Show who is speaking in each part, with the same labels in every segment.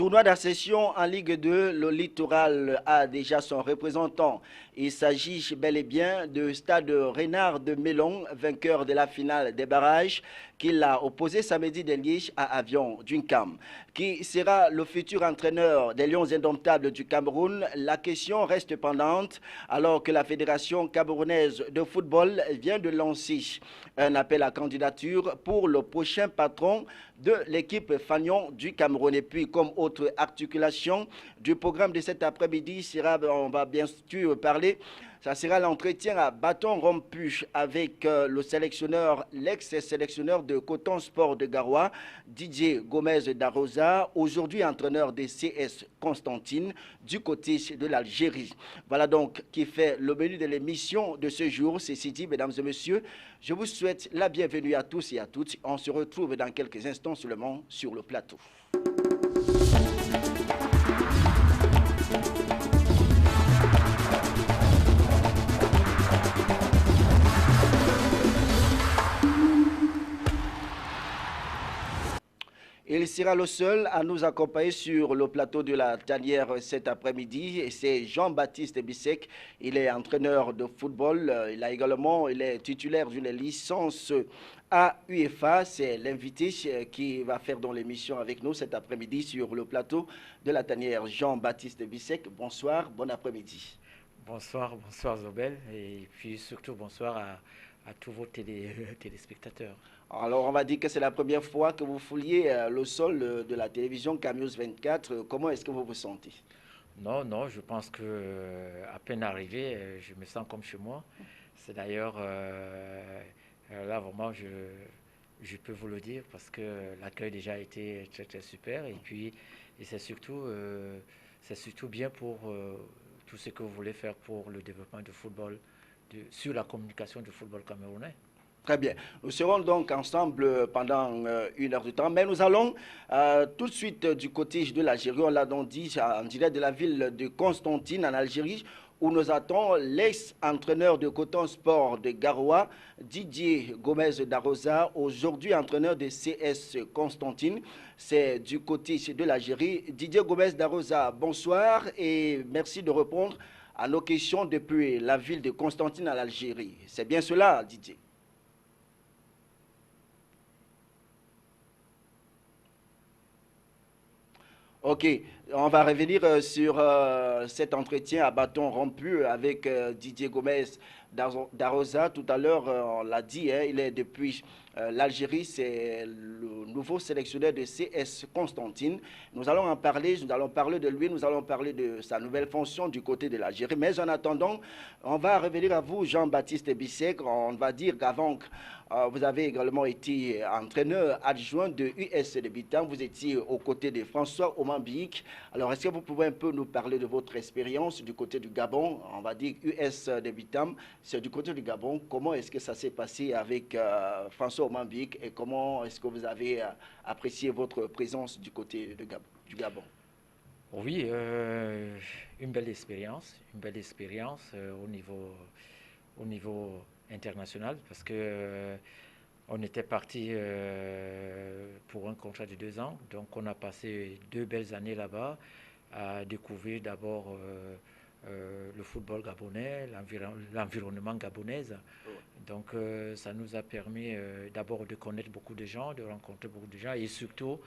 Speaker 1: tournoi d'accession en Ligue 2, le Littoral a déjà son représentant. Il s'agit bel et bien de Stade Renard de Mélon, vainqueur de la finale des barrages, qu'il a opposé samedi dernier à Avion d'Uncam. Qui sera le futur entraîneur des Lions indomptables du Cameroun? La question reste pendante alors que la Fédération camerounaise de football vient de lancer un appel à candidature pour le prochain patron de l'équipe Fagnon du Cameroun. Et puis, comme autre articulation du programme de cet après-midi, on va bien sûr parler, ça sera l'entretien à bâton rompu avec le sélectionneur, l'ex-sélectionneur de Coton Sport de Garoua, Didier Gomez d'Arosa, aujourd'hui entraîneur des CS Constantine du côté de l'Algérie. Voilà donc qui fait le menu de l'émission de ce jour. Ceci dit, mesdames et messieurs, je vous souhaite la bienvenue à tous et à toutes. On se retrouve dans quelques instants seulement sur le plateau. Il sera le seul à nous accompagner sur le plateau de la tanière cet après-midi. C'est Jean-Baptiste Bissek. Il est entraîneur de football. Il est titulaire d'une licence à UEFA. C'est l'invité qui va faire dans l'émission avec nous cet après-midi sur le plateau de la tanière. Jean-Baptiste Bissek, bonsoir, bon après-midi.
Speaker 2: Bonsoir, bonsoir Zobel, et puis surtout bonsoir à tous vos téléspectateurs.
Speaker 1: Alors, on va dire que c'est la première fois que vous fouliez le sol de la télévision Camuse 24. Comment est-ce que vous vous sentez?
Speaker 2: Non, je pense que à peine arrivé, je me sens comme chez moi. C'est d'ailleurs là vraiment je peux vous le dire parce que l'accueil déjà a été très très super et puis c'est surtout bien pour tout ce que vous voulez faire pour le développement du football, sur la communication du football camerounais.
Speaker 1: Très bien. Nous serons donc ensemble pendant une heure de temps, mais nous allons tout de suite du côté de l'Algérie. On l'a donc dit en direct de la ville de Constantine en Algérie, où nous attendons l'ex-entraîneur de Coton Sport de Garoua, Didier Gomez d'Arosa, aujourd'hui entraîneur de CS Constantine. C'est du côté de l'Algérie. Didier Gomez d'Arosa, bonsoir et merci de répondre à nos questions depuis la ville de Constantine en Algérie. C'est bien cela, Didier? Ok, on va revenir sur cet entretien à bâton rompu avec Didier Gomez d'Arosa. Tout à l'heure, on l'a dit, hein, il est depuis l'Algérie, c'est le nouveau sélectionneur de CS Constantine. Nous allons en parler, nous allons parler de lui, nous allons parler de sa nouvelle fonction du côté de l'Algérie. Mais en attendant, on va revenir à vous, Jean-Baptiste Bissek. On va dire qu'avant, vous avez également été entraîneur adjoint de US de Bitam. Vous étiez aux côtés de François Omambique. Alors, est-ce que vous pouvez un peu nous parler de votre expérience du côté du Gabon? On va dire US de Bitam, c'est du côté du Gabon. Comment est-ce que ça s'est passé avec François Omambique et comment est-ce que vous avez apprécié votre présence du côté du Gabon?
Speaker 2: Oui, une belle expérience au niveau international parce que on était parti pour un contrat de 2 ans, donc on a passé 2 belles années là-bas à découvrir d'abord le football gabonais, l'environnement gabonais. Donc ça nous a permis d'abord de connaître beaucoup de gens, de rencontrer beaucoup de gens et surtout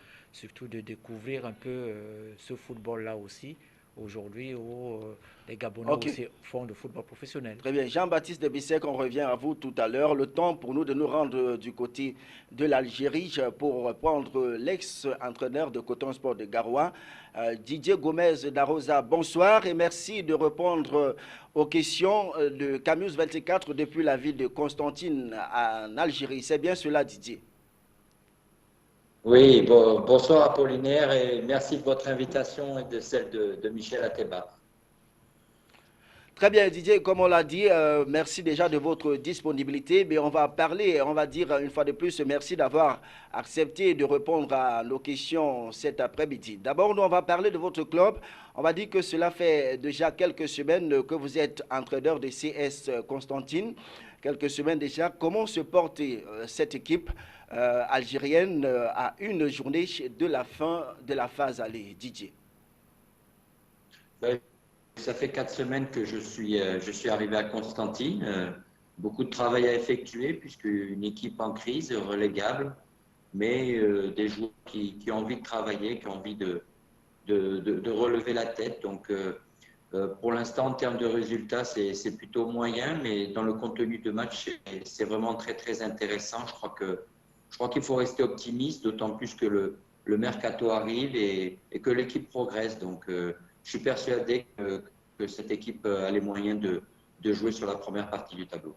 Speaker 2: de découvrir un peu ce football-là aussi. Aujourd'hui, où les Gabonais aussi font du football professionnel.
Speaker 1: Très bien. Jean-Baptiste de Bissek, on revient à vous tout à l'heure. Le temps pour nous de nous rendre du côté de l'Algérie pour reprendre l'ex-entraîneur de Coton Sport de Garoua, Didier Gomez d'Arosa. Bonsoir et merci de répondre aux questions de Camuse 24 depuis la ville de Constantine en Algérie. C'est bien cela, Didier?
Speaker 3: Oui, bonsoir Apollinaire et merci de votre invitation et de celle de Michel Ateba.
Speaker 1: Très bien Didier, comme on l'a dit, merci déjà de votre disponibilité, mais on va parler, on va dire une fois de plus, merci d'avoir accepté de répondre à nos questions cet après-midi. D'abord, nous on va parler de votre club. On va dire que cela fait déjà quelques semaines que vous êtes entraîneur de CS Constantine. Quelques semaines déjà. Comment se porte cette équipe algérienne à une journée de la fin de la phase aller, Didier?
Speaker 3: Ben, ça fait 4 semaines que je suis arrivé à Constantine. Beaucoup de travail à effectuer puisque une équipe en crise, relégable, mais des joueurs qui ont envie de travailler, qui ont envie de relever la tête. Donc, pour l'instant, en termes de résultats, c'est plutôt moyen, mais dans le contenu de match, c'est vraiment très, très intéressant. Je crois qu'il faut rester optimiste, d'autant plus que le mercato arrive et que l'équipe progresse. Donc, je suis persuadé que cette équipe a les moyens de jouer sur la première partie du tableau.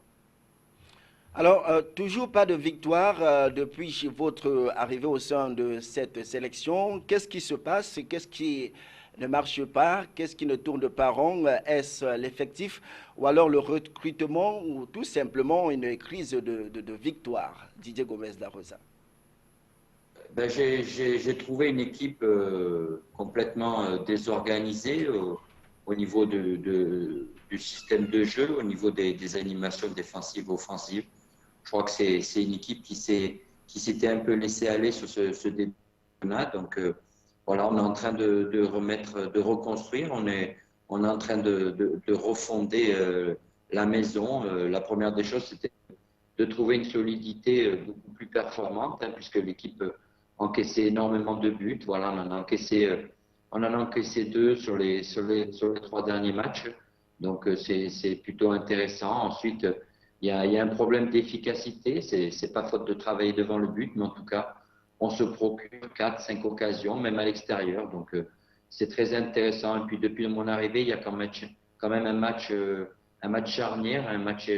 Speaker 1: Alors, toujours pas de victoire depuis votre arrivée au sein de cette sélection. Qu'est-ce qui se passe? Qu'est-ce qui ne marche pas? Qu'est-ce qui ne tourne pas rond? Est-ce l'effectif ou alors le recrutement ou tout simplement une crise de victoire? Didier Gomez da Rosa.
Speaker 3: Ben, j'ai trouvé une équipe complètement désorganisée au niveau du système de jeu, au niveau des animations défensives, offensives. Je crois que c'est une équipe qui s'était un peu laissée aller sur ce début de championnat. Donc voilà, on est en train de remettre, de reconstruire, on est en train de refonder la maison. La première des choses, c'était de trouver une solidité beaucoup plus performante, hein, puisque l'équipe encaissait énormément de buts. Voilà, on en a encaissé 2 sur les 3 derniers matchs. Donc, c'est plutôt intéressant. Ensuite, il y a un problème d'efficacité. C'est pas faute de travailler devant le but, mais en tout cas, on se procure 4, 5 occasions, même à l'extérieur. Donc, c'est très intéressant. Et puis, depuis mon arrivée, il y a quand même un match charnière, un match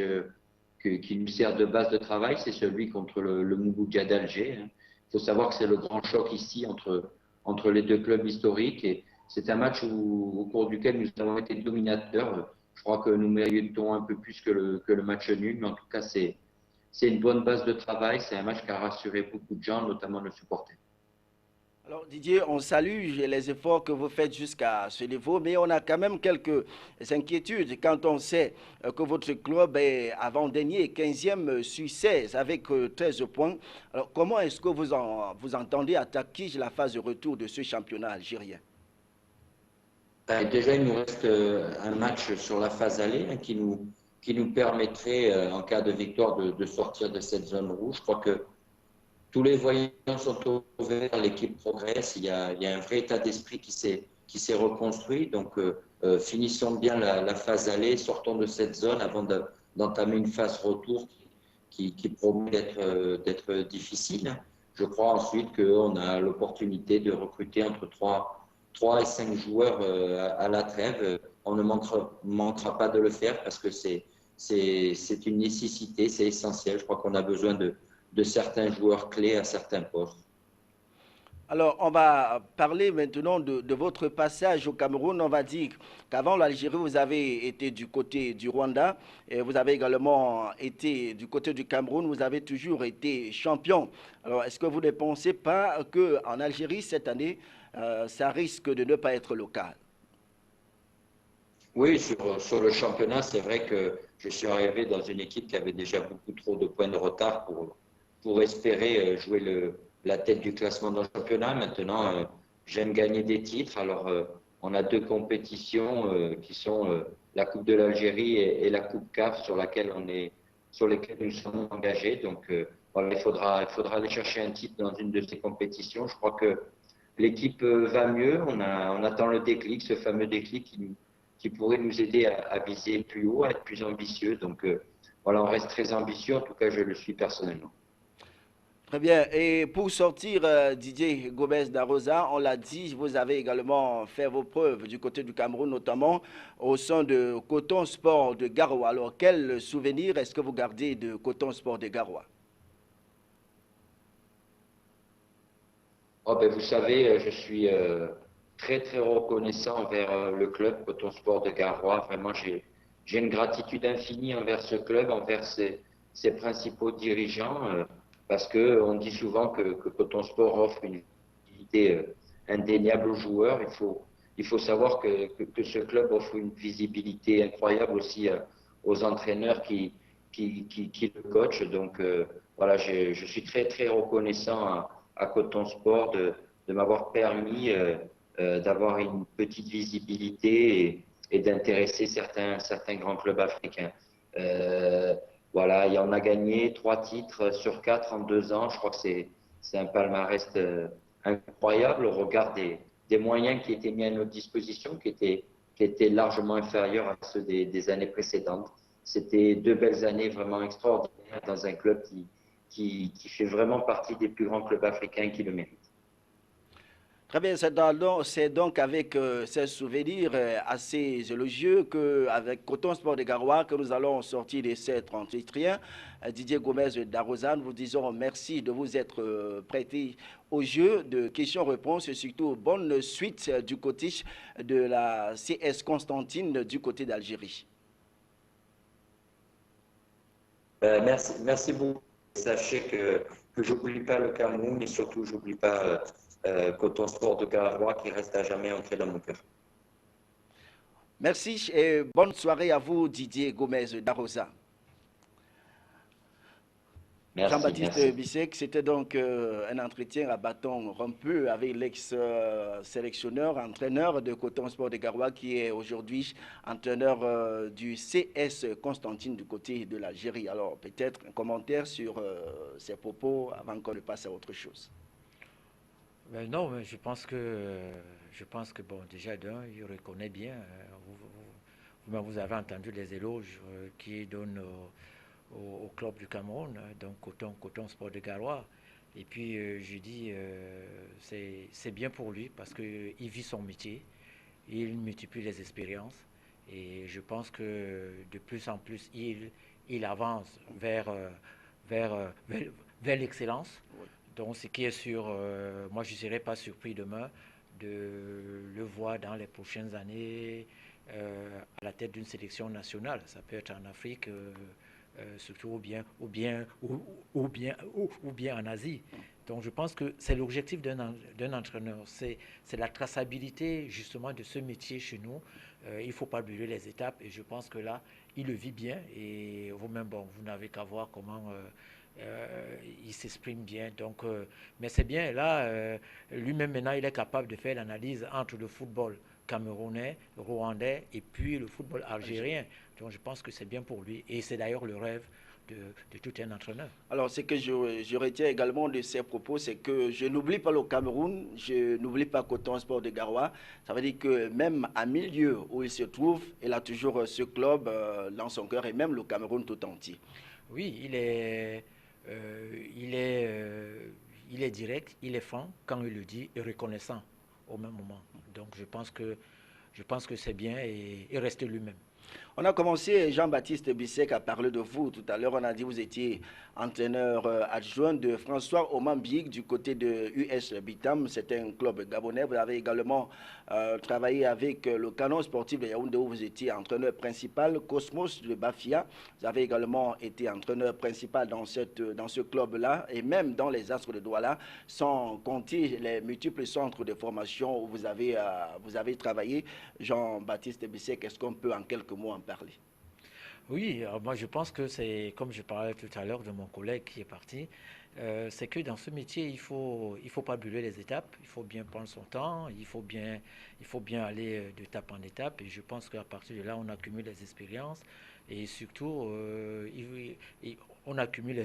Speaker 3: qui nous sert de base de travail, c'est celui contre le Mouloudia d'Alger. Il faut savoir que c'est le grand choc ici entre les deux clubs historiques et c'est un match au cours duquel nous avons été dominateurs. Je crois que nous méritons un peu plus que le match nul, mais en tout cas, c'est une bonne base de travail. C'est un match qui a rassuré beaucoup de gens, notamment nos supporters.
Speaker 1: Alors Didier, on salue les efforts que vous faites jusqu'à ce niveau, mais on a quand même quelques inquiétudes quand on sait que votre club est avant-dernier, 15e sur 16 avec 13 points. Alors comment est-ce que vous entendez attaquer la phase de retour de ce championnat algérien?
Speaker 3: Déjà, il nous reste un match sur la phase aller hein, qui nous permettrait, en cas de victoire, de sortir de cette zone rouge. Je crois que tous les voyants sont ouverts, l'équipe progresse, il y a un vrai état d'esprit qui s'est reconstruit. Donc, finissons bien la phase aller, sortons de cette zone avant d'entamer une phase retour qui promet d'être difficile. Je crois ensuite qu'on a l'opportunité de recruter entre 3 et 5 joueurs à la trêve. On ne manquera pas de le faire parce que c'est une nécessité, c'est essentiel. Je crois qu'on a besoin de certains joueurs clés à certains postes.
Speaker 1: Alors, on va parler maintenant de votre passage au Cameroun. On va dire qu'avant l'Algérie, vous avez été du côté du Rwanda et vous avez également été du côté du Cameroun. Vous avez toujours été champion. Alors, est-ce que vous ne pensez pas qu'en Algérie, cette année, ça risque de ne pas être le cas?
Speaker 3: Oui, sur le championnat, c'est vrai que je suis arrivé dans une équipe qui avait déjà beaucoup trop de points de retard pour espérer jouer la tête du classement dans le championnat. Maintenant, j'aime gagner des titres. Alors, on a 2 compétitions qui sont la Coupe de l'Algérie et la Coupe CAF sur lesquelles nous sommes engagés. Donc, voilà, il faudra aller chercher un titre dans une de ces compétitions. Je crois que l'équipe va mieux. On attend le déclic, ce fameux déclic qui pourrait nous aider à viser plus haut, à être plus ambitieux. Donc, voilà, on reste très ambitieux. En tout cas, je le suis personnellement.
Speaker 1: Très bien. Et pour sortir, Didier Gomez d'Arosa, on l'a dit, vous avez également fait vos preuves du côté du Cameroun, notamment au sein de Coton Sport de Garoua. Alors, quel souvenir est-ce que vous gardez de Coton Sport de Garoua?
Speaker 3: Oh, ben, vous savez, je suis très, très reconnaissant envers le club Coton Sport de Garoua. Vraiment, j'ai une gratitude infinie envers ce club, envers ses principaux dirigeants, parce que on dit souvent que Coton Sport offre une visibilité indéniable aux joueurs. Il faut savoir que ce club offre une visibilité incroyable aussi aux entraîneurs qui le coach. Donc voilà, je suis très très reconnaissant à Coton Sport de m'avoir permis d'avoir une petite visibilité et d'intéresser certains grands clubs africains. Euh, voilà, il en a gagné 3 titres sur 4 en 2 ans. Je crois que c'est un palmarès incroyable au regard des moyens qui étaient mis à notre disposition, qui étaient largement inférieurs à ceux des années précédentes. C'était 2 belles années vraiment extraordinaires dans un club qui fait vraiment partie des plus grands clubs africains qui le méritent.
Speaker 1: Très bien, c'est donc avec ces souvenirs assez élogieux qu'avec Coton Sport de Garoua que nous allons sortir de cet entretien. Didier Gomez d'Arozan, vous disons merci de vous être prêté au jeu de questions-réponses et surtout bonne suite du côté de la CS Constantine du côté d'Algérie.
Speaker 3: Merci beaucoup. Sachez que je n'oublie pas le Cameroun et surtout, je n'oublie pas Coton Sport de Garoua qui reste à jamais ancré dans mon cœur.
Speaker 1: Merci et bonne soirée à vous, Didier Gomez d'Arosa. Jean-Baptiste
Speaker 3: Merci.
Speaker 1: Bissek, c'était donc un entretien à bâton rompu avec l'ex-sélectionneur, entraîneur de Coton Sport de Garoua qui est aujourd'hui entraîneur du CS Constantine du côté de l'Algérie. Alors peut-être un commentaire sur ces propos avant qu'on ne passe à autre chose.
Speaker 2: Ben non, mais je pense que bon, déjà d'un, il reconnaît bien. Vous avez entendu les éloges qu'il donne au club du Cameroun, donc Coton Sport de Garoua. Et puis je dis, c'est bien pour lui parce qu'il vit son métier, il multiplie les expériences et je pense que de plus en plus il avance vers l'excellence. Donc ce qui est sûr, moi je ne serais pas surpris demain de le voir dans les prochaines années à la tête d'une sélection nationale. Ça peut être en Afrique, surtout ou bien en Asie. Donc je pense que c'est l'objectif d'un entraîneur, c'est la traçabilité justement de ce métier chez nous. Il ne faut pas brûler les étapes et je pense que là, il le vit bien et vous-même, bon, vous n'avez qu'à voir comment il s'exprime bien. Donc, mais c'est bien, là, lui-même maintenant, il est capable de faire l'analyse entre le football camerounais, rwandais et puis le football algérien. Donc je pense que c'est bien pour lui et c'est d'ailleurs le rêve de tout un entraîneur.
Speaker 1: Alors, ce que je retiens également de ces propos, c'est que je n'oublie pas le Cameroun, je n'oublie pas Coton Sport de Garoua. Ça veut dire que même à milieu où il se trouve, il a toujours ce club dans son cœur et même le Cameroun tout entier.
Speaker 2: Oui, il est direct, il est franc quand il le dit et reconnaissant au même moment. Donc je pense que c'est bien et il reste lui-même.
Speaker 1: On a commencé, Jean-Baptiste Bissek a parlé de vous tout à l'heure. On a dit que vous étiez entraîneur adjoint de François Omambik du côté de US Bitam. C'est un club gabonais. Vous avez également travaillé avec le Canon sportif de Yaoundé où vous étiez entraîneur principal. Cosmos de Bafia. Vous avez également été entraîneur principal dans ce club-là et même dans les Astres de Douala, sans compter les multiples centres de formation où vous avez travaillé. Jean-Baptiste Bissek, est-ce qu'on peut en quelques mots en parler?
Speaker 2: Oui, moi je pense que c'est, comme je parlais tout à l'heure de mon collègue qui est parti, c'est que dans ce métier, il faut pas brûler les étapes, il faut bien prendre son temps, il faut bien aller d'étape en étape. Et je pense qu'à partir de là, on accumule les expériences et surtout, on accumule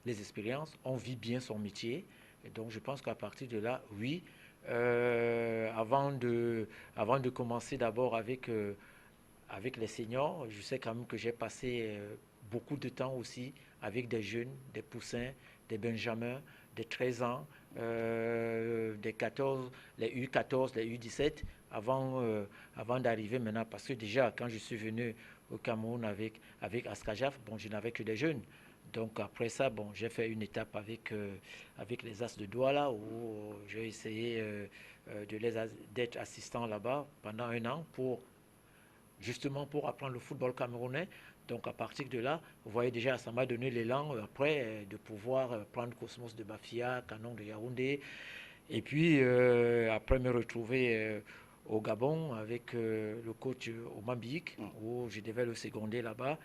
Speaker 2: les expériences, on vit bien son métier. Et donc je pense qu'à partir de là, oui, avant de commencer d'abord avec les seniors, je sais quand même que j'ai passé beaucoup de temps aussi avec des jeunes, des poussins, des benjamins, des 13 ans, des 14, les U14, les U17, avant d'arriver maintenant. Parce que déjà, quand je suis venu au Cameroun avec Askajaf, bon, je n'avais que des jeunes. Donc après ça, bon, j'ai fait une étape avec les As de Douala où j'ai essayé d'être assistant là-bas pendant un an justement pour apprendre le football camerounais. Donc à partir de là, vous voyez déjà, ça m'a donné l'élan après de pouvoir prendre Cosmos de Bafia, Canon de Yaoundé, et puis après me retrouver au Gabon avec le coach Omambik, où je devais le seconder là-bas.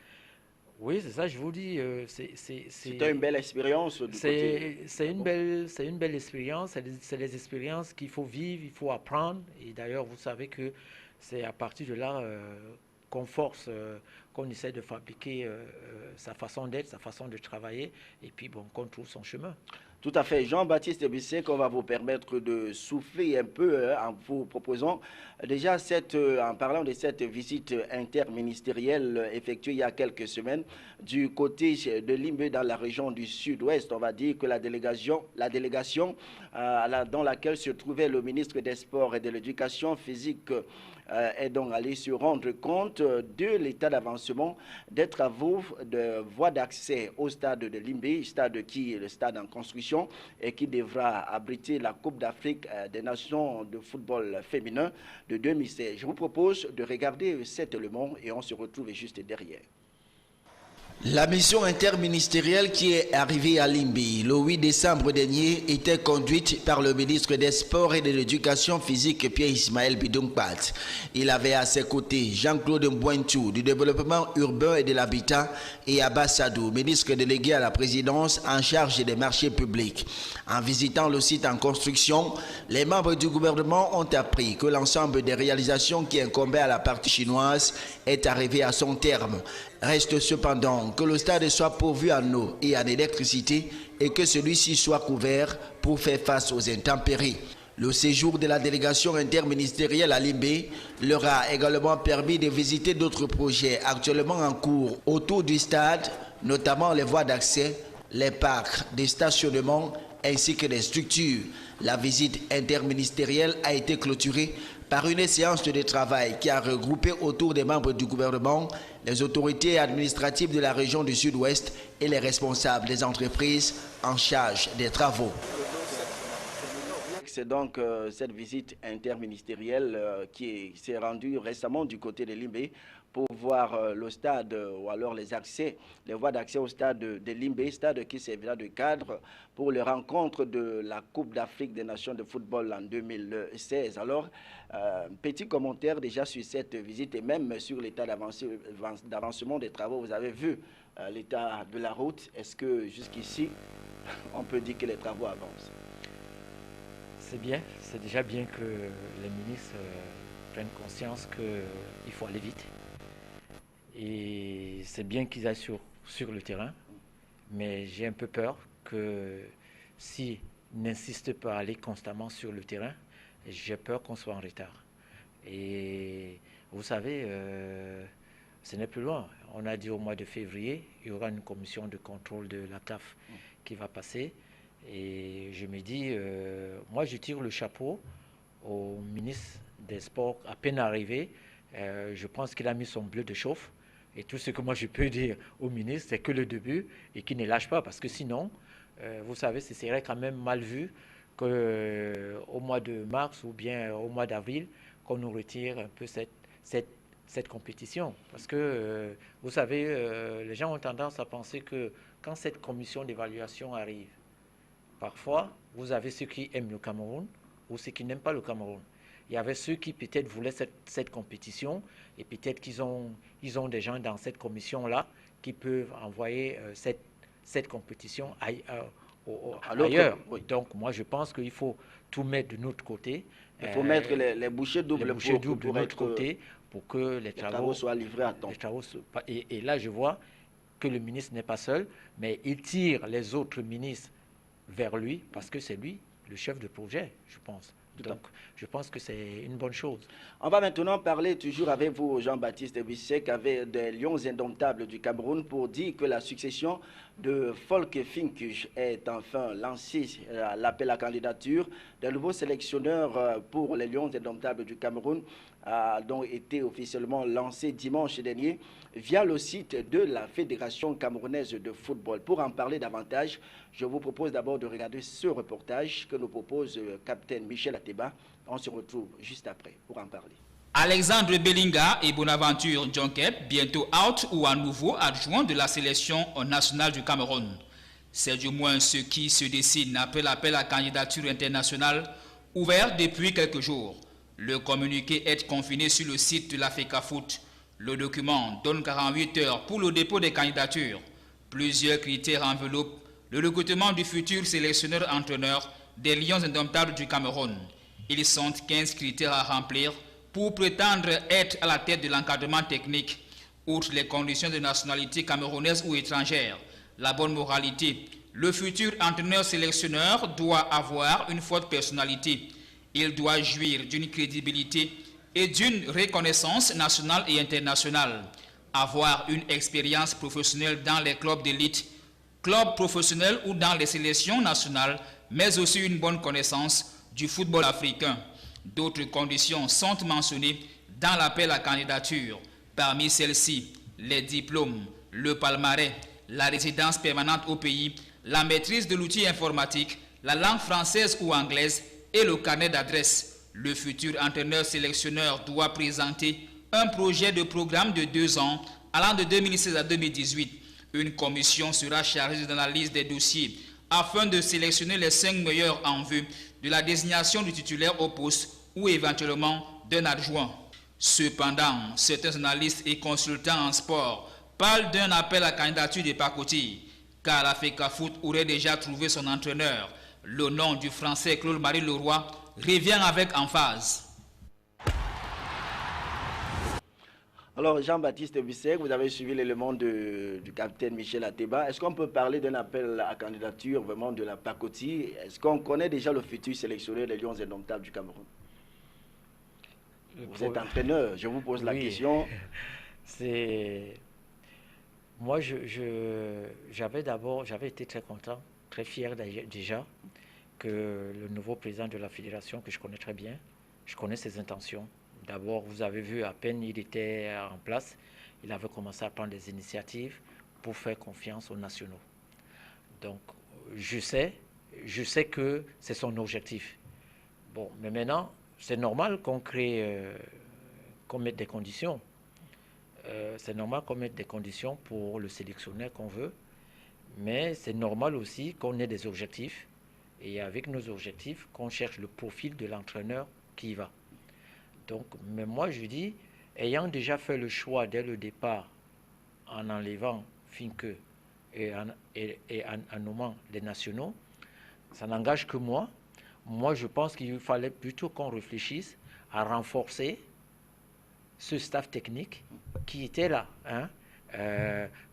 Speaker 2: Oui, c'est ça, je vous dis.
Speaker 1: C'était une belle expérience du côté.
Speaker 2: C'est une belle expérience. C'est les expériences qu'il faut vivre, il faut apprendre. Et d'ailleurs, vous savez que c'est à partir de là qu'on force, qu'on essaie de fabriquer sa façon d'être, sa façon de travailler, et puis bon, qu'on trouve son chemin.
Speaker 1: Tout à fait. Jean-Baptiste Bissek, on va vous permettre de souffler un peu en vous proposant déjà en parlant de cette visite interministérielle effectuée il y a quelques semaines du côté de Limbé dans la région du sud-ouest. On va dire que la délégation dans laquelle se trouvait le ministre des Sports et de l'Éducation physique est donc allé se rendre compte de l'état d'avancement des travaux de voie d'accès au stade de Limbé, stade qui est le stade en construction et qui devra abriter la Coupe d'Afrique des Nations de football féminin de 2016. Je vous propose de regarder cet élément et on se retrouve juste derrière.
Speaker 4: La mission interministérielle qui est arrivée à Limbi le 8 décembre dernier était conduite par le ministre des Sports et de l'Éducation physique Pierre-Ismaël Bidounkpat. Il avait à ses côtés Jean-Claude Mbouentou du Développement urbain et de l'Habitat et Abbas Sadou, ministre délégué à la présidence en charge des marchés publics. En visitant le site en construction, les membres du gouvernement ont appris que l'ensemble des réalisations qui incombaient à la partie chinoise est arrivé à son terme. Reste cependant que le stade soit pourvu en eau et en électricité et que celui-ci soit couvert pour faire face aux intempéries. Le séjour de la délégation interministérielle à Limbé leur a également permis de visiter d'autres projets actuellement en cours autour du stade, notamment les voies d'accès, les parcs, des stationnements ainsi que des structures. La visite interministérielle a été clôturée par une séance de travail qui a regroupé autour des membres du gouvernement les autorités administratives de la région du Sud-Ouest et les responsables des entreprises en charge des travaux.
Speaker 1: C'est donc cette visite interministérielle qui s'est rendue récemment du côté de Limbé pour voir le stade ou alors les voies d'accès au stade de Limbé, stade qui servira de cadre pour les rencontres de la Coupe d'Afrique des Nations de football en 2016. Alors, petit commentaire déjà sur cette visite et même sur l'état d'avancement des travaux. Vous avez vu l'état de la route. Est-ce que jusqu'ici, on peut dire que les travaux avancent?
Speaker 2: C'est bien, c'est déjà bien que les ministres prennent conscience qu'il faut aller vite. Et c'est bien qu'ils aillent sur le terrain, mais j'ai un peu peur que s'ils n'insistent pas à aller constamment sur le terrain, j'ai peur qu'on soit en retard. Et vous savez, ce n'est plus loin. On a dit au mois de février, il y aura une commission de contrôle de la CAF qui va passer. Et je me dis, moi je tire le chapeau au ministre des Sports à peine arrivé. Je pense qu'il a mis son bleu de chauffe. Et tout ce que moi je peux dire au ministre, c'est que le début et qu'il ne lâche pas. Parce que sinon, vous savez, ce serait quand même mal vu qu'au mois de mars ou bien au mois d'avril, qu'on nous retire un peu cette compétition. Parce que, vous savez, les gens ont tendance à penser que quand cette commission d'évaluation arrive, parfois, vous avez ceux qui aiment le Cameroun ou ceux qui n'aiment pas le Cameroun. Il y avait ceux qui peut-être voulaient cette compétition et peut-être qu'ils ont des gens dans cette commission-là qui peuvent envoyer cette compétition ailleurs. Oui. Donc, moi, je pense qu'il faut tout mettre de notre côté.
Speaker 1: Il faut mettre les bouchées doubles
Speaker 2: de notre côté pour que les travaux
Speaker 1: soient livrés à temps.
Speaker 2: Et là, je vois que le ministre n'est pas seul, mais il tire les autres ministres vers lui parce que c'est lui le chef de projet, je pense. Donc, je pense que c'est une bonne chose.
Speaker 1: On va maintenant parler toujours avec vous, Jean-Baptiste Bissek, avec des Lions indomptables du Cameroun, pour dire que la succession de Volker Finkush est enfin lancée. L'appel à candidature d'un nouveau sélectionneur pour les Lions indomptables du Cameroun a donc été officiellement lancé dimanche dernier via le site de la Fédération camerounaise de football. Pour en parler davantage, je vous propose d'abord de regarder ce reportage que nous propose le capitaine Michel Ateba. On se retrouve juste après pour en parler.
Speaker 5: Alexandre Bellinga et Bonaventure Djonkep, bientôt out ou à nouveau adjoint de la sélection nationale du Cameroun. C'est du moins ce qui se dessine après l'appel à candidature internationale ouvert depuis quelques jours. Le communiqué est confiné sur le site de la FECAFOOT. Le document donne 48 heures pour le dépôt des candidatures. Plusieurs critères enveloppent le recrutement du futur sélectionneur-entraîneur des Lions indomptables du Cameroun. Ils sont 15 critères à remplir pour prétendre être à la tête de l'encadrement technique. Outre les conditions de nationalité camerounaise ou étrangère, la bonne moralité, le futur entraîneur-sélectionneur doit avoir une forte personnalité. Il doit jouir d'une crédibilité et d'une reconnaissance nationale et internationale. Avoir une expérience professionnelle dans les clubs d'élite, clubs professionnels ou dans les sélections nationales, mais aussi une bonne connaissance du football africain. D'autres conditions sont mentionnées dans l'appel à candidature. Parmi celles-ci, les diplômes, le palmarès, la résidence permanente au pays, la maîtrise de l'outil informatique, la langue française ou anglaise et le carnet d'adresse. Le futur entraîneur-sélectionneur doit présenter un projet de programme de 2 ans allant de 2016 à 2018. Une commission sera chargée de l'analyse des dossiers afin de sélectionner les 5 meilleurs en vue de la désignation du titulaire au poste ou éventuellement d'un adjoint. Cependant, certains analystes et consultants en sport parlent d'un appel à candidature de pacotille, car la FECAFOOT aurait déjà trouvé son entraîneur. Le nom du Français Claude-Marie Leroy revient avec emphase.
Speaker 1: Alors, Jean-Baptiste Bissek, vous avez suivi l'élément du capitaine Michel Ateba. Est-ce qu'on peut parler d'un appel à candidature vraiment de la pacotille? Est-ce qu'on connaît déjà le futur sélectionneur des Lions indomptables du Cameroun? Vous êtes entraîneur, je vous pose la question.
Speaker 2: Moi, j'avais été très content, très fier déjà que le nouveau président de la fédération, que je connais très bien, je connais ses intentions. D'abord, vous avez vu, à peine il était en place, il avait commencé à prendre des initiatives pour faire confiance aux nationaux. Donc, je sais que c'est son objectif. Bon, mais maintenant, c'est normal qu'on mette des conditions. C'est normal qu'on mette des conditions pour le sélectionneur qu'on veut, mais c'est normal aussi qu'on ait des objectifs, et avec nos objectifs, qu'on cherche le profil de l'entraîneur qui y va. Donc, mais moi, je dis, ayant déjà fait le choix dès le départ, en enlevant Finke et en nommant les nationaux, ça n'engage que moi. Moi, je pense qu'il fallait plutôt qu'on réfléchisse à renforcer ce staff technique qui était là. Hein.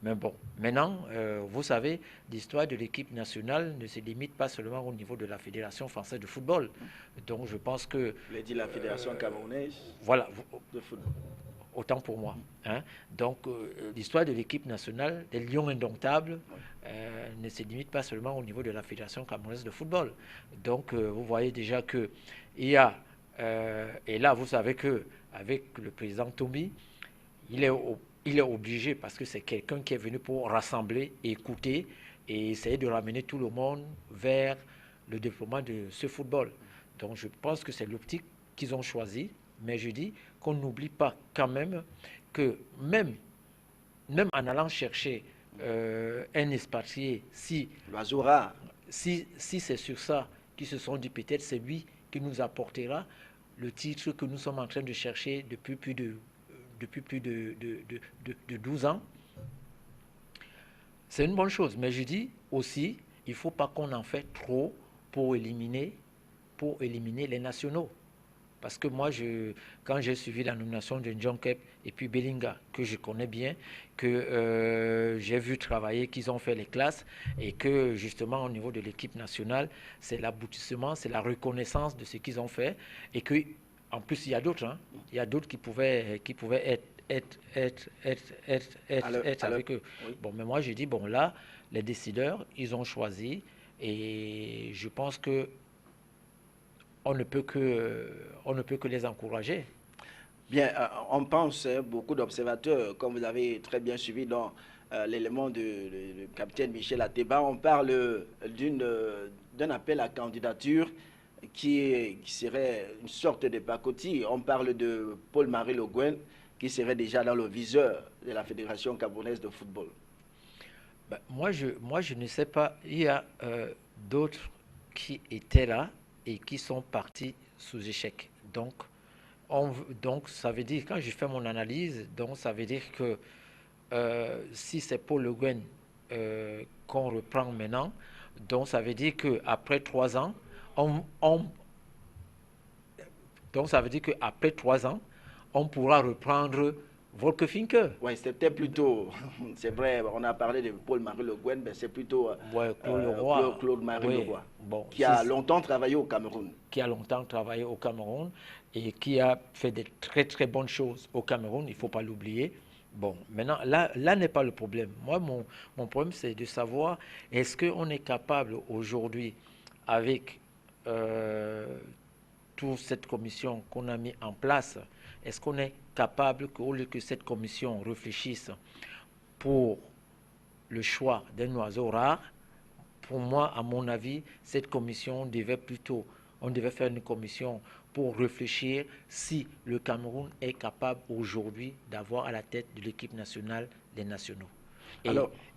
Speaker 2: Mais bon, maintenant, vous savez, l'histoire de l'équipe nationale ne se limite pas seulement au niveau de la Fédération française de football. Donc, je pense que...
Speaker 1: Vous l'avez dit, la Fédération camerounaise
Speaker 2: voilà,
Speaker 1: de football.
Speaker 2: Autant pour moi. Hein. Donc, l'histoire de l'équipe nationale des Lions indomptables ne se limite pas seulement au niveau de la Fédération camerounaise de football. Donc, vous voyez déjà qu'il y a... et là, vous savez qu'avec le président Tombi, il est obligé, parce que c'est quelqu'un qui est venu pour rassembler, écouter et essayer de ramener tout le monde vers le déploiement de ce football. Donc je pense que c'est l'optique qu'ils ont choisi, mais je dis qu'on n'oublie pas quand même que même en allant chercher un expatrié, si c'est sur ça qu'ils se sont dit peut-être c'est lui qui nous apportera le titre que nous sommes en train de chercher depuis plus de 12 ans, c'est une bonne chose. Mais je dis aussi, il ne faut pas qu'on en fait trop pour éliminer les nationaux. Parce que moi, quand j'ai suivi la nomination de Djonkep et puis Bellinga, que je connais bien, que j'ai vu travailler, qu'ils ont fait les classes, et que justement au niveau de l'équipe nationale, c'est l'aboutissement, c'est la reconnaissance de ce qu'ils ont fait, et que en plus il y a d'autres, hein, il y a d'autres qui pouvaient être avec eux. Oui. Bon, mais moi je dis bon là, les décideurs, ils ont choisi, et je pense que on ne peut que les encourager.
Speaker 1: Bien, on pense, beaucoup d'observateurs, comme vous avez très bien suivi dans l'élément du capitaine Michel Ateba, on parle d'un appel à candidature qui serait une sorte de pacotille. On parle de Paul-Marie Le Guen, qui serait déjà dans le viseur de la Fédération camerounaise de football.
Speaker 2: Ben, moi, je ne sais pas. Il y a d'autres qui étaient là et qui sont partis sous échec. Donc, donc ça veut dire, quand je fais mon analyse, donc ça veut dire que si c'est Paul Le Guen qu'on reprend maintenant, donc ça veut dire qu'après 3 ans, donc ça veut dire qu'après 3 ans, on pourra reprendre Volker Finke.
Speaker 1: Oui, c'était plutôt, c'est vrai, on a parlé de Paul-Marie Le Guen, mais c'est plutôt Claude-Marie Le Roy,
Speaker 2: bon,
Speaker 1: qui a longtemps travaillé au Cameroun.
Speaker 2: Qui a longtemps travaillé au Cameroun et qui a fait de très très bonnes choses au Cameroun, il ne faut pas l'oublier. Bon, maintenant, là n'est pas le problème. Moi, mon problème, c'est de savoir, est-ce qu'on est capable aujourd'hui, avec toute cette commission qu'on a mis en place, est-ce qu'on est capable qu'au lieu que cette commission réfléchisse pour le choix d'un oiseau rare, pour moi, à mon avis, cette commission on devait faire une commission pour réfléchir si le Cameroun est capable aujourd'hui d'avoir à la tête de l'équipe nationale des nationaux.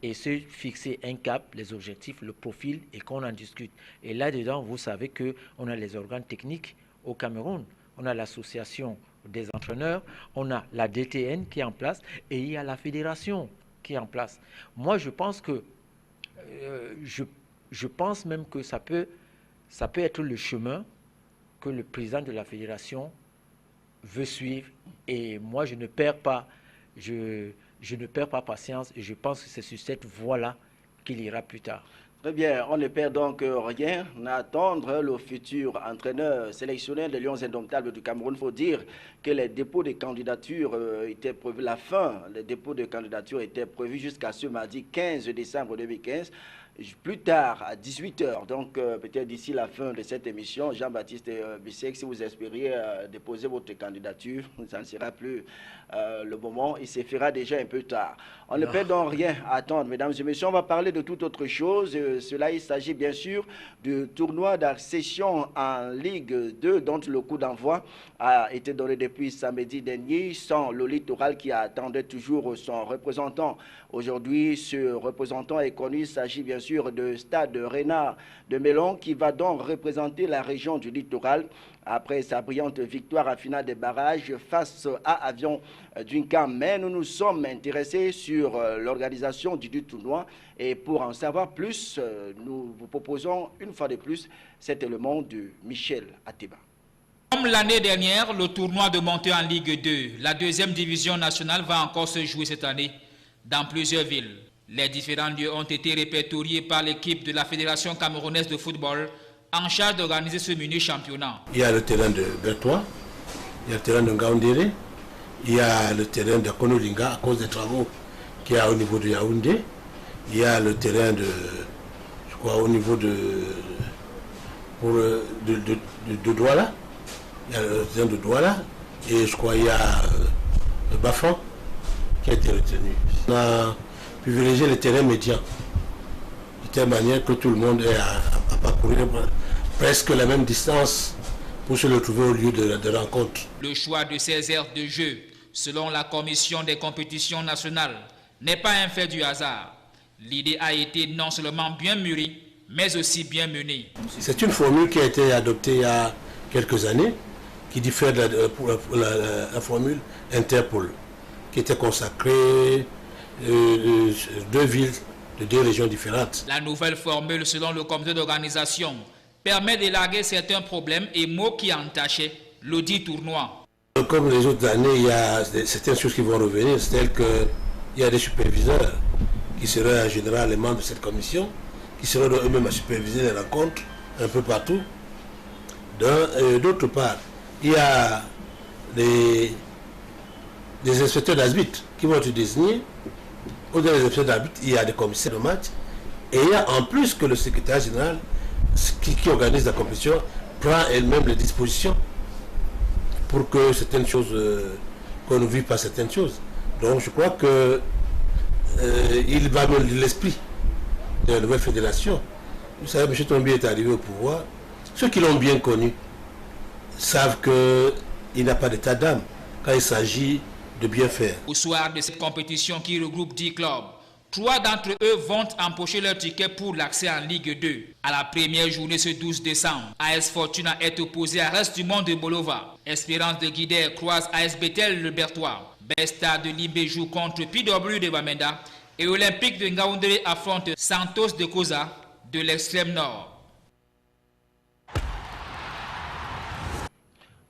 Speaker 2: Et se fixer un cap, les objectifs, le profil, et qu'on en discute. Et là-dedans, vous savez qu'on a les organes techniques au Cameroun. On a l'association des entraîneurs, on a la DTN qui est en place, et il y a la fédération qui est en place. Moi, je pense que je pense même que ça peut être le chemin que le président de la fédération veut suivre. Et moi, je ne perds pas patience, et je pense que c'est sur cette voie-là qu'il ira plus tard.
Speaker 1: Très bien, on ne perd donc rien à attendre le futur entraîneur sélectionneur des Lions Indomptables du Cameroun. Il faut dire que les dépôts de candidature étaient prévus, les dépôts de candidature étaient prévus jusqu'à ce mardi 15 décembre 2015. Plus tard, à 18h, donc peut-être d'ici la fin de cette émission, Jean-Baptiste Bissek, si vous espériez déposer votre candidature, ça ne sera plus le moment, il se fera déjà un peu tard. On ne peut donc rien attendre, mesdames et messieurs. On va parler de toute autre chose. Il s'agit bien sûr du tournoi d'accession en Ligue 2, dont le coup d'envoi a été donné depuis samedi dernier, sans le littoral qui attendait toujours son représentant. Aujourd'hui, ce représentant est connu. Il s'agit bien sûr de Stade Renard de Melon, qui va donc représenter la région du littoral après sa brillante victoire à finale des barrages face à Avion Duncan. Mais nous nous sommes intéressés sur l'organisation du tournoi, et pour en savoir plus, nous vous proposons une fois de plus cet élément de Michel Ateba.
Speaker 5: Comme l'année dernière, le tournoi de montée en Ligue 2, la deuxième division nationale, va encore se jouer cette année dans plusieurs villes. Les différents lieux ont été répertoriés par l'équipe de la Fédération camerounaise de football en charge d'organiser ce mini championnat.
Speaker 6: Il y a le terrain de Bertois, il y a le terrain de Ngaoundéré, il y a le terrain de Konolinga à cause des travaux qu'il y a au niveau de Yaoundé, il y a le terrain de, je crois, au niveau de Douala, il y a le terrain de Douala, et je crois qu'il y a le Bafan qui a été retenu. On a privilégié les terrains médians, de telle manière que tout le monde ait à parcourir presque la même distance pour se retrouver au lieu de rencontre.
Speaker 5: Le choix de ces aires de jeu, selon la commission des compétitions nationales, n'est pas un fait du hasard. L'idée a été non seulement bien mûrie, mais aussi bien menée.
Speaker 6: C'est une formule qui a été adoptée il y a quelques années, qui diffère de la formule Interpol, qui était consacrée deux villes de deux régions différentes.
Speaker 5: La nouvelle formule, selon le comité d'organisation, permet d'élaguer certains problèmes et maux qui entachaient le dit tournoi.
Speaker 6: Comme les autres années, il y a certaines choses qui vont revenir, c'est-à-dire qu'il y a des superviseurs qui seraient en général les membres de cette commission, qui seraient eux-mêmes à superviser les rencontres un peu partout. D'autre part, il y a des inspecteurs d'arbitre qui vont être désignés. Au-delà des inspecteurs d'arbitre, il y a des commissaires de match. Et il y a en plus que le secrétaire général qui organise la compétition prend elle-même les dispositions pour que certaines choses, qu'on ne vive pas certaines choses. Donc je crois que il va mener l'esprit de la nouvelle fédération. Vous savez, M. Tombi est arrivé au pouvoir. Ceux qui l'ont bien connu savent qu'il n'a pas d'état d'âme quand il s'agit de bien faire.
Speaker 5: Au soir de cette compétition qui regroupe 10 clubs, 3 d'entre eux vont empocher leur ticket pour l'accès en Ligue 2. À la première journée ce 12 décembre, AS Fortuna est opposé à Reste du Monde de Bolova. Espérance de Guidère croise AS Bethel le Bertois. Besta de Libé joue contre PW de Bamenda. Et Olympique de Ngaoundéré affronte Santos de Koza de l'extrême nord.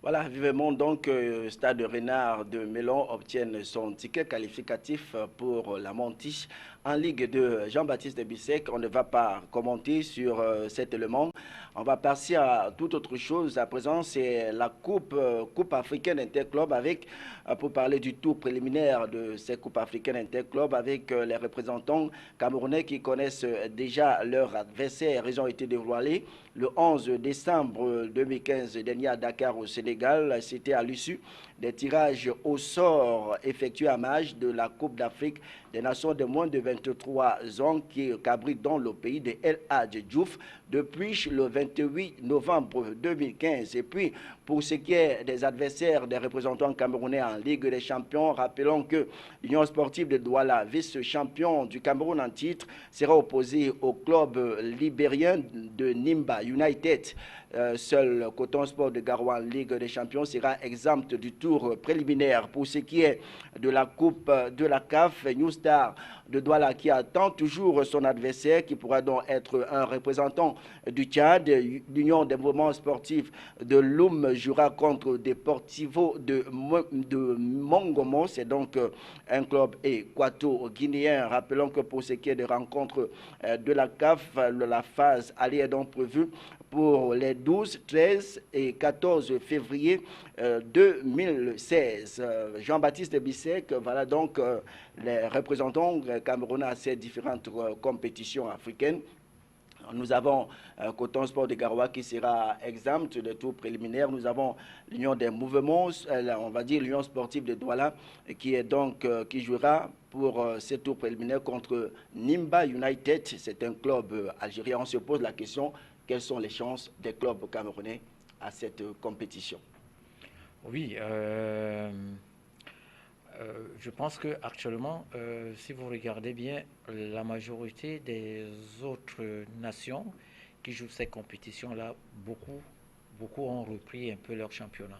Speaker 1: Voilà, vivement donc, Stade Renard de Melon obtienne son ticket qualificatif pour la montée en Ligue 2. Jean-Baptiste Bissek, on ne va pas commenter sur cet élément. On va passer à toute autre chose. À présent, c'est la Coupe africaine interclub avec, pour parler du tour préliminaire de ces Coupes africaines interclub avec les représentants camerounais qui connaissent déjà leur adversaire. Ils ont été dévoilés le 11 décembre 2015 dernier à Dakar au Sénégal. C'était à l'issue des tirages au sort effectués à Mage de la Coupe d'Afrique des Nations de moins de 23 ans qui abrite dans le pays de El Hadj Diouf depuis le 28 novembre 2015. Et puis, pour ce qui est des adversaires des représentants camerounais en Ligue des Champions, rappelons que l'Union sportive de Douala, vice-champion du Cameroun en titre, sera opposée au club libérien de Nimba United. Seul Coton Sport de Garoua en Ligue des Champions sera exempt du tour préliminaire. Pour ce qui est de la Coupe de la CAF, New Star de Douala qui attend toujours son adversaire qui pourra donc être un représentant du Tchad. L'Union des mouvements sportifs de Loum jouera contre Deportivo de Mongomo. C'est donc un club équato-guinéen. Rappelons que pour ce qui est des rencontres de la CAF, la phase allée est donc prévue pour les 12, 13 et 14 février 2016. Jean-Baptiste Bissek, voilà donc les représentants camerounais à ces différentes compétitions africaines. Nous avons Coton Sport de Garoua qui sera exempt de tour préliminaire. Nous avons l'Union des mouvements, on va dire l'Union sportive de Douala, qui est donc qui jouera pour ce tour préliminaire contre Nimba United. C'est un club algérien. On se pose la question, quelles sont les chances des clubs camerounais à cette compétition?
Speaker 2: Oui, je pense qu'actuellement, si vous regardez bien, la majorité des autres nations qui jouent ces compétitions-là, beaucoup ont repris un peu leur championnat.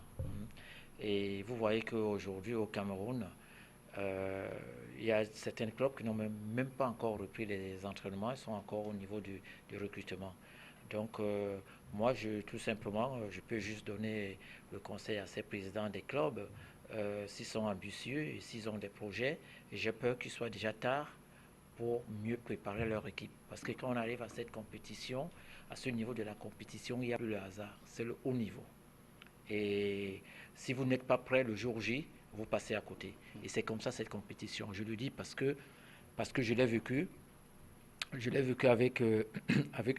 Speaker 2: Et vous voyez qu'aujourd'hui, au Cameroun, il y a certains clubs qui n'ont même pas encore repris les entraînements, ils sont encore au niveau du recrutement. Donc, moi, tout simplement, je peux juste donner le conseil à ces présidents des clubs. S'ils sont ambitieux et s'ils ont des projets, j'ai peur qu'il soit déjà tard pour mieux préparer leur équipe. Parce que quand on arrive à cette compétition, à ce niveau de la compétition, il n'y a plus le hasard, c'est le haut niveau. Et si vous n'êtes pas prêt le jour J, vous passez à côté. Et c'est comme ça cette compétition. Je le dis parce que je l'ai vécu. Je l'ai vécu avec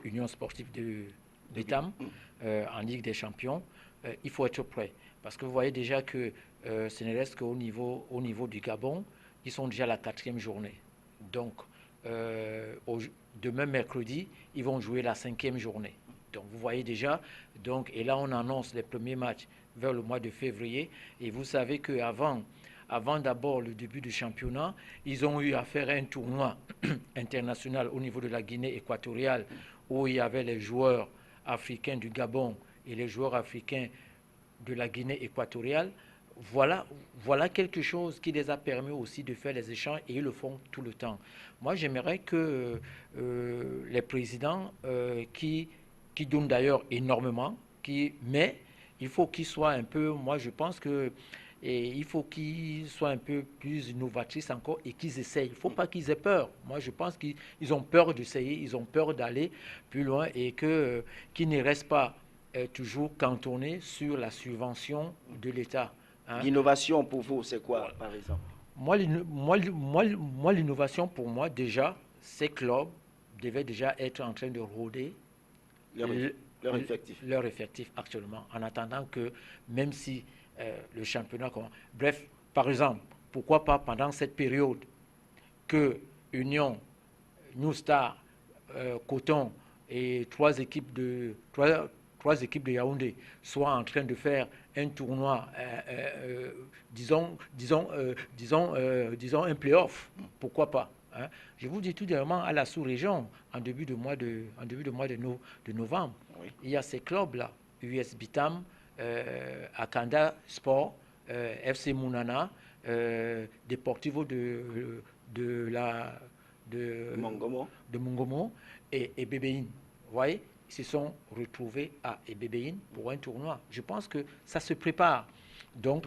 Speaker 2: Union sportive de Tam en Ligue des Champions. Il faut être prêt. Parce que vous voyez déjà que ce ne reste qu'au niveau du Gabon, ils sont déjà à la 4e journée. Donc, demain mercredi, ils vont jouer la 5e journée. Donc, vous voyez déjà. Donc, et là, on annonce les premiers matchs vers le mois de février. Et vous savez qu'avant d'abord le début du championnat, ils ont eu à faire un tournoi international au niveau de la Guinée équatoriale où il y avait les joueurs africains du Gabon et les joueurs africains de la Guinée équatoriale. Voilà quelque chose qui les a permis aussi de faire les échanges et ils le font tout le temps. Moi, j'aimerais que les présidents qui donnent d'ailleurs énormément, mais il faut qu'ils soient un peu, moi je pense que il faut qu'ils soient un peu plus innovatrices encore et qu'ils essayent. Il ne faut pas qu'ils aient peur. Moi, je pense qu'ils ont peur d'essayer, ils ont peur d'aller plus loin et qu'ils ne restent pas toujours cantonnés sur la subvention de l'État. Hein.
Speaker 1: L'innovation pour vous, c'est quoi, par exemple?
Speaker 2: Moi, l'innovation pour moi, déjà, ces clubs devaient déjà être en train de rôder leur effectif actuellement, en attendant que, même si le championnat commence. Bref, par exemple, pourquoi pas pendant cette période que Union, New Star, Coton et trois équipes de Yaoundé soient en train de faire un tournoi, disons un play-off, pourquoi pas, Hein. Je vous dis tout dernièrement à la sous-région, en début de mois de novembre, oui. Il y a ces clubs-là, US Bitam, Akanda Sport, FC Mounana, Deportivo de Mongomo et Bébéine. Vous voyez, ils se sont retrouvés à Bébéine pour un tournoi. Je pense que ça se prépare. Donc,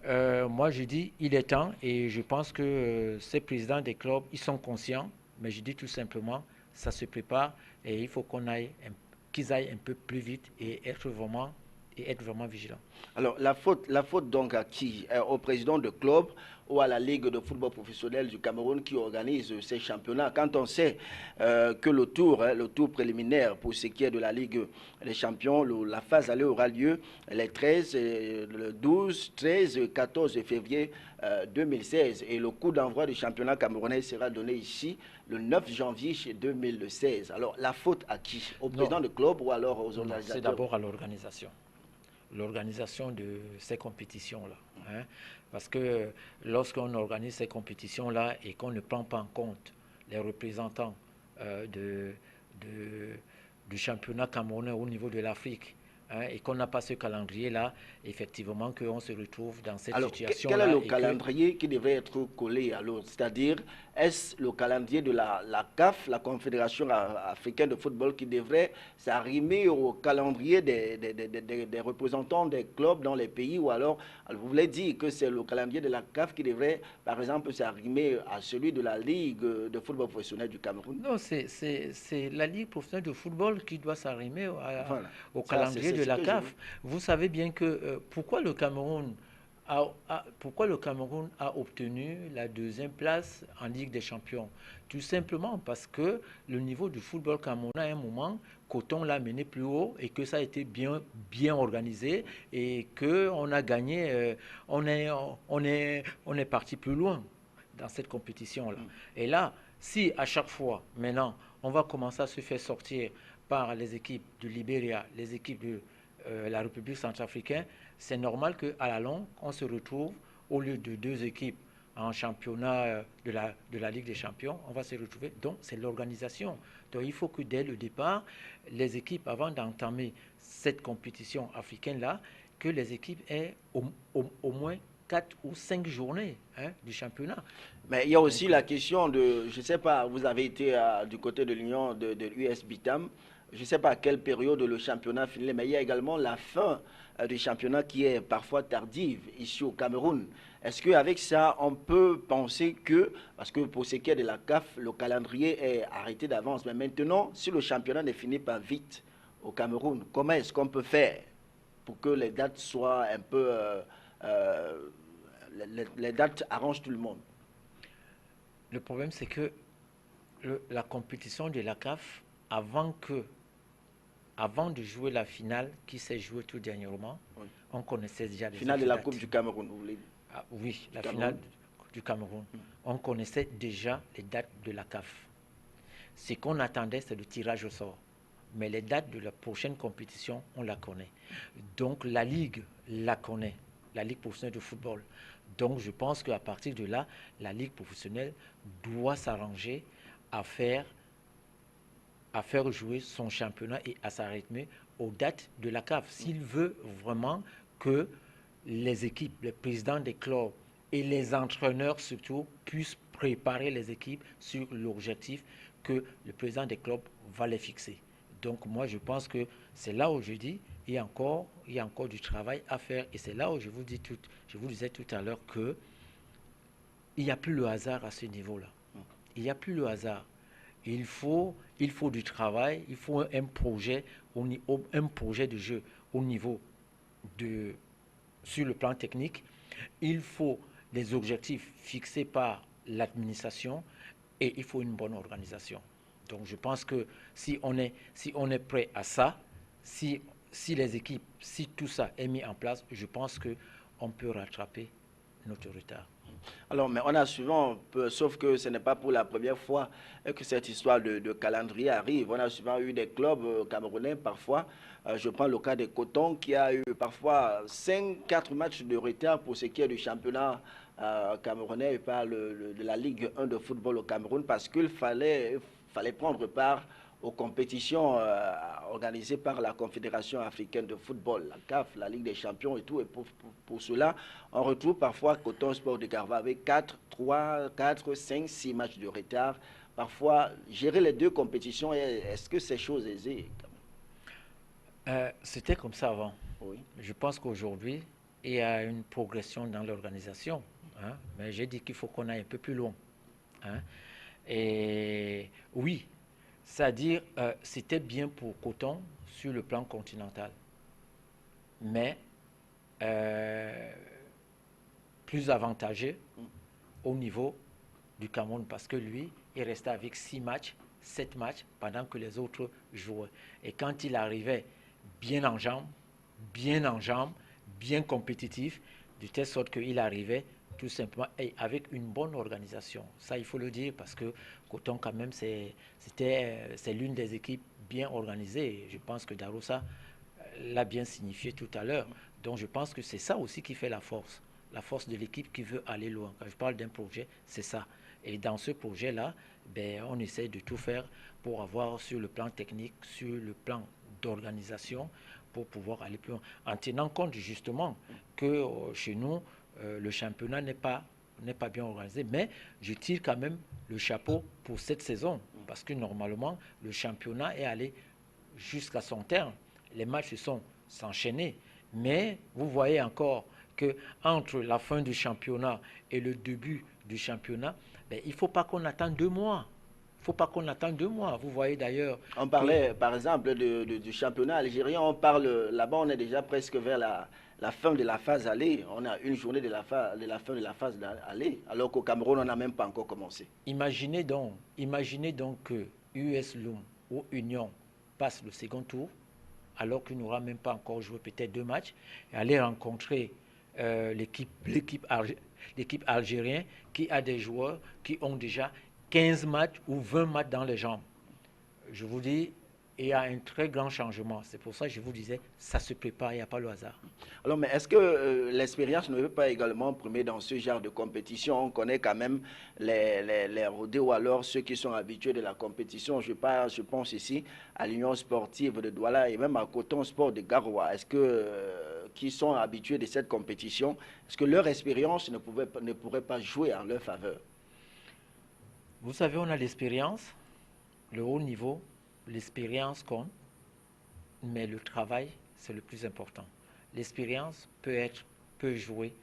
Speaker 2: moi, je dis, il est temps, et je pense que ces présidents des clubs, ils sont conscients, mais je dis tout simplement, ça se prépare, et il faut qu'ils aillent un peu plus vite et être vraiment vigilants.
Speaker 1: Alors, la faute donc à qui? Au président de club ou à la Ligue de football professionnel du Cameroun qui organise ces championnats? Quand on sait que le tour préliminaire pour ce qui est de la Ligue des champions, la phase allée aura lieu les 13, le 12, 13 et 14 février 2016. Et le coup d'envoi du championnat camerounais sera donné ici le 9 janvier 2016. Alors, la faute à qui? Au président de club ou alors aux organisateurs?
Speaker 2: C'est d'abord à l'organisation. L'organisation de ces compétitions-là. Hein, parce que lorsqu'on organise ces compétitions-là et qu'on ne prend pas en compte les représentants du championnat camerounais au niveau de l'Afrique, hein, et qu'on n'a pas ce calendrier-là, effectivement, qu'on se retrouve dans cette situation-là.
Speaker 1: Quel est le calendrier qui devrait être collé à l'autre? C'est-à-dire, est-ce le calendrier de la CAF, la Confédération africaine de football, qui devrait s'arrimer au calendrier des représentants des clubs dans les pays, ou alors, vous voulez dire que c'est le calendrier de la CAF qui devrait, par exemple, s'arrimer à celui de la Ligue de football professionnel du Cameroun?
Speaker 2: Non, c'est la Ligue professionnelle de football qui doit s'arrimer au calendrier de la CAF. Vous savez bien que pourquoi le Cameroun a obtenu la deuxième place en Ligue des Champions? Tout simplement parce que le niveau du football camerounais, à un moment, Coton l'a mené plus haut et que ça a été bien organisé et qu'on a gagné, on est parti plus loin dans cette compétition-là. Et là, si à chaque fois, maintenant, on va commencer à se faire sortir par les équipes du Libéria, les équipes de la République centrafricaine, c'est normal qu'à la longue, on se retrouve, au lieu de 2 équipes en championnat de la Ligue des Champions, on va se retrouver. Donc, c'est l'organisation. Donc, il faut que dès le départ, les équipes, avant d'entamer cette compétition africaine-là, que les équipes aient au moins 4 ou 5 journées du championnat.
Speaker 1: Mais il y a aussi la question de, je ne sais pas, vous avez été du côté de l'union de US Bitam, je ne sais pas à quelle période le championnat finit, mais il y a également la fin du championnat qui est parfois tardive ici au Cameroun. Est-ce qu'avec ça, on peut penser que, parce que pour ce qui est de la CAF, le calendrier est arrêté d'avance, mais maintenant, si le championnat ne finit pas vite au Cameroun, comment est-ce qu'on peut faire pour que les dates soient un peu... les dates arrangent tout le monde?
Speaker 2: Le problème, c'est que la compétition de la CAF, avant de jouer la finale qui s'est jouée tout dernièrement, oui, on connaissait déjà les
Speaker 1: finale de la Coupe du Cameroun, vous voulez dire?
Speaker 2: Oui, la finale du Cameroun. On connaissait déjà les dates de la CAF. Ce qu'on attendait, c'est le tirage au sort. Mais les dates de la prochaine compétition, on la connaît. Donc la Ligue la connaît, la Ligue professionnelle de football. Donc je pense qu'à partir de là, la Ligue professionnelle doit s'arranger à faire jouer son championnat et à s'arrêter aux dates de la CAF. S'il veut vraiment que les équipes, les présidents des clubs et les entraîneurs surtout puissent préparer les équipes sur l'objectif que le président des clubs va les fixer. Donc moi je pense que c'est là où je dis il y a encore du travail à faire, et c'est là où je vous disais tout à l'heure que il n'y a plus le hasard à ce niveau-là. Il n'y a plus le hasard. Il faut du travail, il faut un projet de jeu au niveau sur le plan technique. Il faut des objectifs fixés par l'administration et il faut une bonne organisation. Donc je pense que si on est prêt à ça, si les équipes, si tout ça est mis en place, je pense qu'on peut rattraper notre retard.
Speaker 1: Alors, mais on a souvent, sauf que ce n'est pas pour la première fois que cette histoire de calendrier arrive. On a souvent eu des clubs camerounais, parfois, je prends le cas de Coton, qui a eu parfois 5-4 matchs de retard pour ce qui est du championnat camerounais et par de la Ligue 1 de football au Cameroun parce qu'il fallait prendre part aux compétitions organisées par la Confédération africaine de football, la CAF, la Ligue des champions et tout. Et pour cela, on retrouve parfois Coton Sport de Garva avec 3, 4, 5, 6 matchs de retard. Parfois, gérer les deux compétitions, est-ce que c'est chose aisée?
Speaker 2: C'était comme ça avant.
Speaker 1: Oui.
Speaker 2: Je pense qu'aujourd'hui, il y a une progression dans l'organisation. Hein, mais j'ai dit qu'il faut qu'on aille un peu plus loin. Hein. Et oui, c'est-à-dire, c'était bien pour Coton sur le plan continental. Mais plus avantageux au niveau du Cameroun parce que lui, il restait avec 6 matchs, 7 matchs pendant que les autres jouaient. Et quand il arrivait bien en jambes, bien compétitif, de telle sorte qu'il arrivait tout simplement avec une bonne organisation. Ça, il faut le dire parce que Coton, quand même, c'est l'une des équipes bien organisées. Je pense que Daroussa l'a bien signifié tout à l'heure. Donc, je pense que c'est ça aussi qui fait la force de l'équipe qui veut aller loin. Quand je parle d'un projet, c'est ça. Et dans ce projet-là, ben, on essaie de tout faire pour avoir sur le plan technique, sur le plan d'organisation, pour pouvoir aller plus loin. En tenant compte justement que chez nous, le championnat n'est pas bien organisé, mais je tire quand même le chapeau pour cette saison, parce que normalement, le championnat est allé jusqu'à son terme. Les matchs se sont enchaînés, mais vous voyez encore que entre la fin du championnat et le début du championnat, ben, il ne faut pas qu'on attende 2 mois. Il ne faut pas qu'on attende 2 mois. Vous voyez d'ailleurs...
Speaker 1: On parlait, par exemple, du championnat algérien. On parle, là-bas, on est déjà presque vers la fin de la phase aller. On a une journée de la fin de la phase aller, alors qu'au Cameroun, on n'a même pas encore commencé.
Speaker 2: Imaginez donc que US Loom ou Union passe le second tour, alors qu'il n'aura même pas encore joué peut-être 2 matchs, et aller rencontrer l'équipe algérienne qui a des joueurs qui ont déjà 15 matchs ou 20 matchs dans les jambes. Je vous dis, il y a un très grand changement. C'est pour ça que je vous disais, ça se prépare, il n'y a pas le hasard.
Speaker 1: Alors, mais est-ce que l'expérience ne veut pas également primer dans ce genre de compétition? On connaît quand même les rodéos, alors ceux qui sont habitués de la compétition. Je pense ici à l'Union sportive de Douala et même à Coton Sport de Garoua. Est-ce que qui sont habitués de cette compétition, est-ce que leur expérience ne pourrait pas jouer en leur faveur?
Speaker 2: Vous savez, on a l'expérience, le haut niveau, l'expérience compte, mais le travail, c'est le plus important. L'expérience peut jouer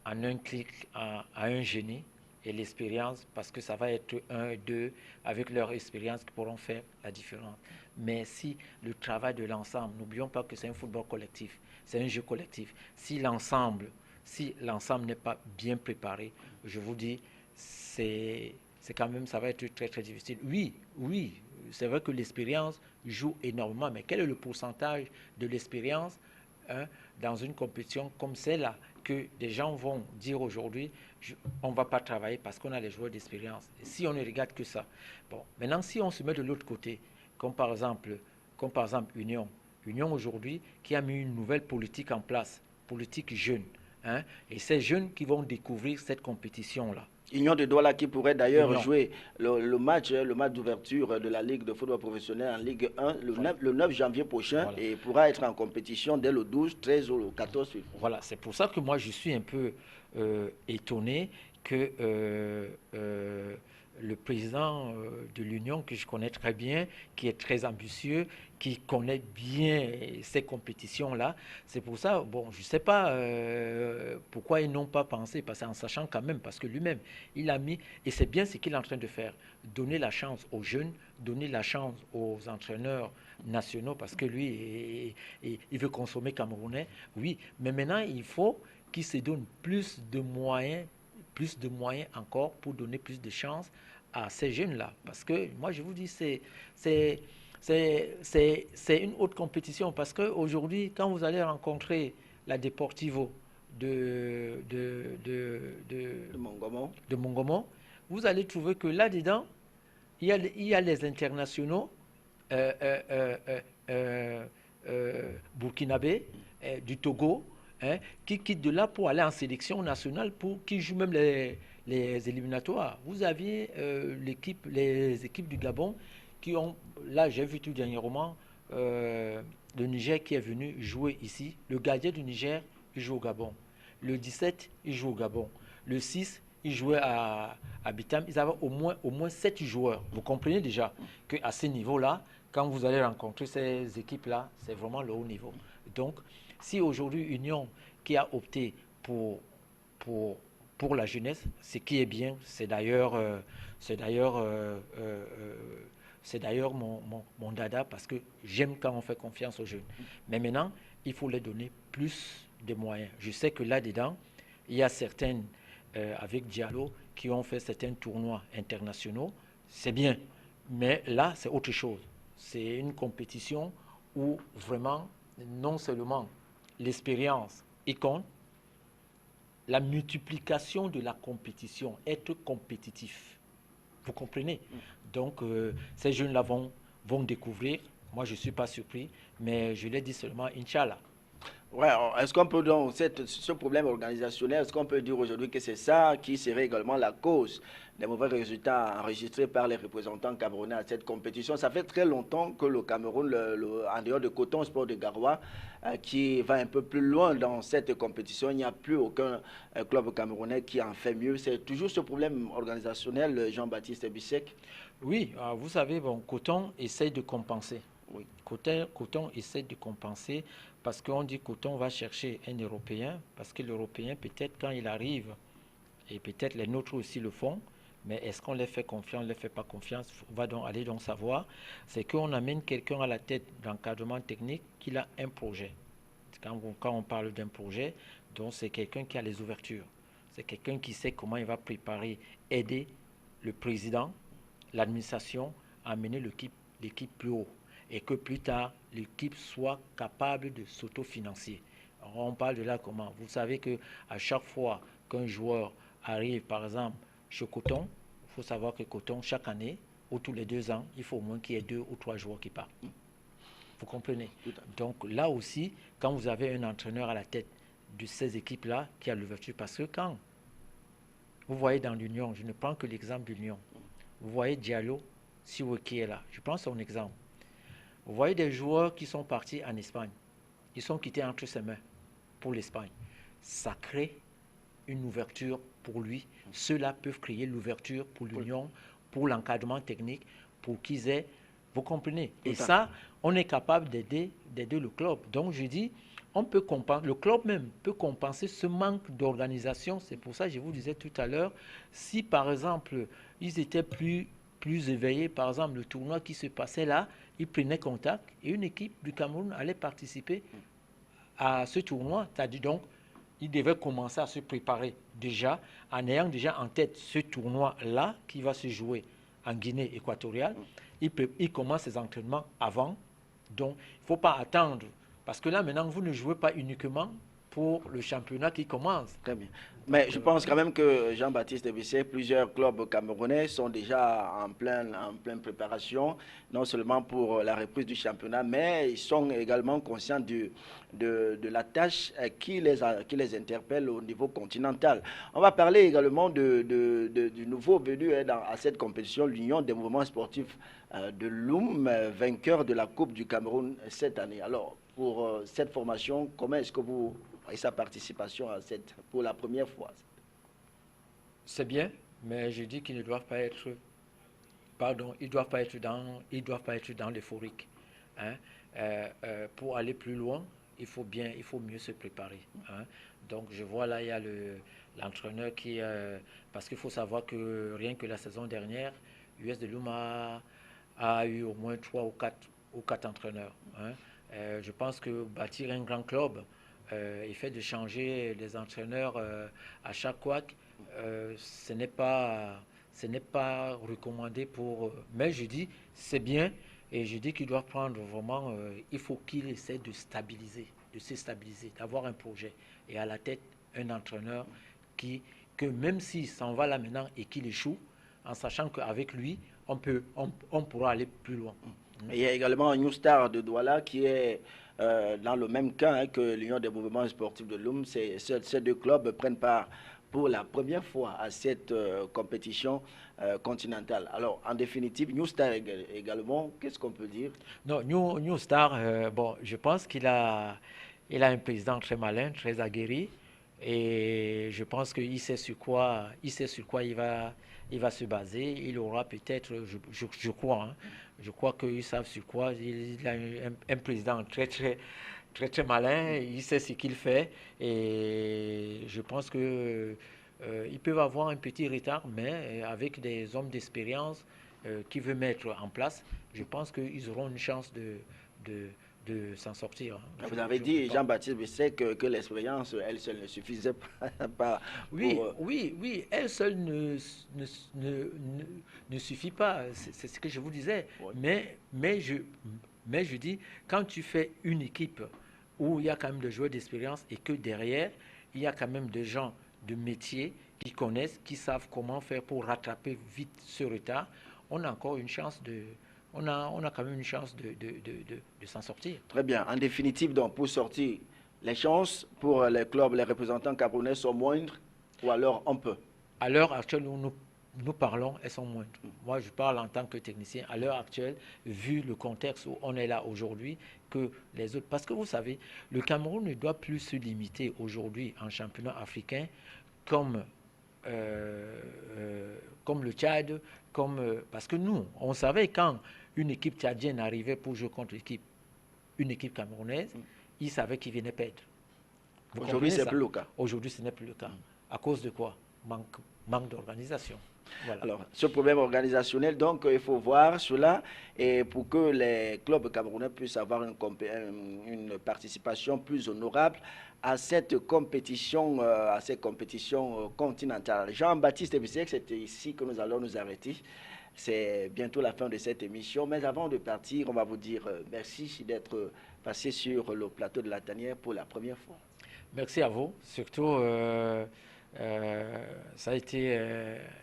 Speaker 2: en un clic à un génie, et l'expérience, parce que ça va être 1 et 2, avec leur expérience, qui pourront faire la différence. Mais si le travail de l'ensemble, n'oublions pas que c'est un football collectif, c'est un jeu collectif. Si l'ensemble n'est pas bien préparé, je vous dis, c'est quand même, ça va être très très difficile. Oui, c'est vrai que l'expérience joue énormément, mais quel est le pourcentage de l'expérience dans une compétition comme celle-là que des gens vont dire aujourd'hui, on ne va pas travailler parce qu'on a les joueurs d'expérience. Si on ne regarde que ça. Bon, maintenant, si on se met de l'autre côté, comme par exemple Union aujourd'hui, qui a mis une nouvelle politique en place, politique jeune, et ces jeunes qui vont découvrir cette compétition-là.
Speaker 1: Union de Douala qui pourrait d'ailleurs jouer le match d'ouverture de la Ligue de football professionnel en Ligue 1 le 9 janvier prochain, voilà. Et pourra être en compétition dès le 12, 13 ou le 14 février.
Speaker 2: Voilà, c'est pour ça que moi je suis un peu étonné que le président de l'Union, que je connais très bien, qui est très ambitieux, qui connaît bien ces compétitions-là. C'est pour ça, bon, je ne sais pas pourquoi ils n'ont pas pensé, parce qu'en sachant quand même, parce que lui-même, il a mis, et c'est bien ce qu'il est en train de faire, donner la chance aux jeunes, donner la chance aux entraîneurs nationaux, parce que lui, il veut consommer camerounais, oui, mais maintenant, il faut qu'il se donne plus de moyens encore pour donner plus de chance à ces jeunes-là. Parce que moi, je vous dis, c'est une autre compétition. Parce qu'aujourd'hui, quand vous allez rencontrer la Deportivo de Mongomo, vous allez trouver que là-dedans, il y a les internationaux burkinabés, du Togo, hein, qui quitte de là pour aller en sélection nationale, qui joue même les éliminatoires. Vous aviez les équipes du Gabon qui ont, là j'ai vu tout dernièrement, le Niger qui est venu jouer ici. Le gardien du Niger, il joue au Gabon. Le 17, il joue au Gabon. Le 6, il jouait à Bitam. Ils avaient au moins 7 joueurs. Vous comprenez déjà qu'à ce niveau-là, quand vous allez rencontrer ces équipes-là, c'est vraiment le haut niveau. Donc, si aujourd'hui Union qui a opté pour la jeunesse, ce qui est bien, c'est d'ailleurs mon dada, parce que j'aime quand on fait confiance aux jeunes. Mais maintenant, il faut leur donner plus de moyens. Je sais que là-dedans, il y a certaines, avec Diallo, qui ont fait certains tournois internationaux. C'est bien, mais là, c'est autre chose. C'est une compétition où vraiment, non seulement l'expérience y compte, la multiplication de la compétition, être compétitif. Vous comprenez? Donc, ces jeunes-là vont découvrir. Moi, je ne suis pas surpris, mais je l'ai dit seulement, Inch'Allah.
Speaker 1: Ouais, est-ce qu'on peut donc, ce problème organisationnel, est-ce qu'on peut dire aujourd'hui que c'est ça qui serait également la cause des mauvais résultats enregistrés par les représentants camerounais à cette compétition? Ça fait très longtemps que le Cameroun, en dehors de Coton Sport de Garoua, qui va un peu plus loin dans cette compétition, il n'y a plus aucun club camerounais qui en fait mieux. C'est toujours ce problème organisationnel, Jean-Baptiste Bissek?
Speaker 2: Oui, vous savez, bon, Coton essaye de compenser.
Speaker 1: Oui.
Speaker 2: Coton essaie de compenser parce qu'on dit Coton va chercher un Européen, parce que l'Européen, peut-être quand il arrive, et peut-être les nôtres aussi le font, mais est-ce qu'on les fait confiance, on ne les fait pas confiance, on va donc aller donc savoir, c'est qu'on amène quelqu'un à la tête d'encadrement technique qui a un projet. Quand on parle d'un projet, donc c'est quelqu'un qui a les ouvertures, c'est quelqu'un qui sait comment il va préparer, aider le président, l'administration à mener l'équipe plus haut, et que plus tard, l'équipe soit capable de s'autofinancer. On parle de là comment? Vous savez qu'à chaque fois qu'un joueur arrive, par exemple, chez Coton, il faut savoir que Coton, chaque année, ou tous les 2 ans, il faut au moins qu'il y ait 2 ou 3 joueurs qui partent. Vous comprenez? Donc là aussi, quand vous avez un entraîneur à la tête de ces équipes-là qui a l'ouverture, parce que quand vous voyez dans l'Union, je ne prends que l'exemple de l'Union, vous voyez Diallo, Siwe qui est là, je prends son exemple. Vous voyez des joueurs qui sont partis en Espagne. Ils sont quittés entre ses mains pour l'Espagne. Ça crée une ouverture pour lui. Ceux-là peuvent créer l'ouverture pour l'Union, pour l'encadrement technique, pour qu'ils aient... Vous comprenez? Et ça, on est capable d'aider le club. Donc, je dis, on peut compenser, le club même peut compenser ce manque d'organisation. C'est pour ça que je vous disais tout à l'heure, si par exemple, ils étaient plus éveillés, par exemple, le tournoi qui se passait là, ils prenaient contact et une équipe du Cameroun allait participer à ce tournoi. C'est-à-dire donc, ils devaient commencer à se préparer déjà, en ayant déjà en tête ce tournoi-là qui va se jouer en Guinée équatoriale. Ils commencent ces entraînements avant. Donc, il ne faut pas attendre. Parce que là, maintenant, vous ne jouez pas uniquement pour le championnat qui commence.
Speaker 1: Très bien. Mais je pense quand même que Jean-Baptiste Bissé, plusieurs clubs camerounais sont déjà en pleine préparation, non seulement pour la reprise du championnat, mais ils sont également conscients de la tâche qui les interpelle au niveau continental. On va parler également du nouveau venu à cette compétition, l'Union des mouvements sportifs de Loum, vainqueur de la Coupe du Cameroun cette année. Alors, pour cette formation, comment est-ce que vous voyez sa participation à pour la première fois?
Speaker 2: C'est bien, mais je dis qu'ils ne doivent pas être, ils doivent pas être dans l'euphorique. Hein. Pour aller plus loin, il faut mieux se préparer. Hein. Donc je vois là, il y a l'entraîneur qui, parce qu'il faut savoir que rien que la saison dernière, US de Loum a eu au moins 3 ou 4 entraîneurs. Hein. Je pense que bâtir un grand club, il fait de changer les entraîneurs à chaque couac, ce n'est pas recommandé pour... mais je dis, c'est bien, et je dis qu'il doit prendre vraiment... il faut qu'il essaie de se stabiliser, d'avoir un projet. Et à la tête, un entraîneur que même s'il s'en va là maintenant et qu'il échoue, en sachant qu'avec lui, on pourra aller plus loin.
Speaker 1: Et il y a également New Star de Douala qui est dans le même cas que l'Union des mouvements sportifs de Loum. Ces deux clubs prennent part pour la première fois à cette compétition continentale. Alors, en définitive, New Star également, qu'est-ce qu'on peut dire?
Speaker 2: Non, New Star, bon, je pense qu'il a un président très malin, très aguerri, et je pense qu'il sait sur quoi, il va se baser. Il aura peut-être, je crois, hein, je crois qu'ils savent sur quoi. Il a un président très malin, il sait ce qu'il fait, et je pense que ils peuvent avoir un petit retard, mais avec des hommes d'expérience qui veulent mettre en place, je pense qu'ils auront une chance de s'en sortir. Hein.
Speaker 1: Vous avez dit, Jean-Baptiste Bissek, que l'expérience, elle seule, ne suffisait pas
Speaker 2: oui,
Speaker 1: pour...
Speaker 2: oui, elle seule ne suffit pas, c'est ce que je vous disais. Oui. Mais je dis, quand tu fais une équipe où il y a quand même des joueurs d'expérience et que derrière, il y a quand même des gens de métier qui connaissent, qui savent comment faire pour rattraper vite ce retard, on a encore une chance on a quand même une chance de s'en sortir.
Speaker 1: Très bien. En définitive, donc, pour sortir, les chances pour les clubs, les représentants camerounais sont moindres ou alors on peut?
Speaker 2: À l'heure actuelle où nous parlons, elles sont moindres. Moi, je parle en tant que technicien. À l'heure actuelle, vu le contexte où on est là aujourd'hui, que les autres... Parce que vous savez, le Cameroun ne doit plus se limiter aujourd'hui en championnat africain comme le Tchad, parce que nous, on savait quand une équipe tchadienne arrivait pour jouer contre une équipe camerounaise, ils savaient qu'ils venaient perdre.
Speaker 1: Aujourd'hui, ce n'est plus le cas.
Speaker 2: Aujourd'hui, ce n'est plus le cas. À cause de quoi? Manque d'organisation. Voilà.
Speaker 1: Alors, ce problème organisationnel, donc, il faut voir cela, et pour que les clubs camerounais puissent avoir une participation plus honorable à cette compétition, continentale. Jean-Baptiste Bissek, c'était ici que nous allons nous arrêter. C'est bientôt la fin de cette émission, mais avant de partir, on va vous dire merci d'être passé sur le plateau de la Tanière pour la première fois.
Speaker 2: Merci à vous, surtout... ça a été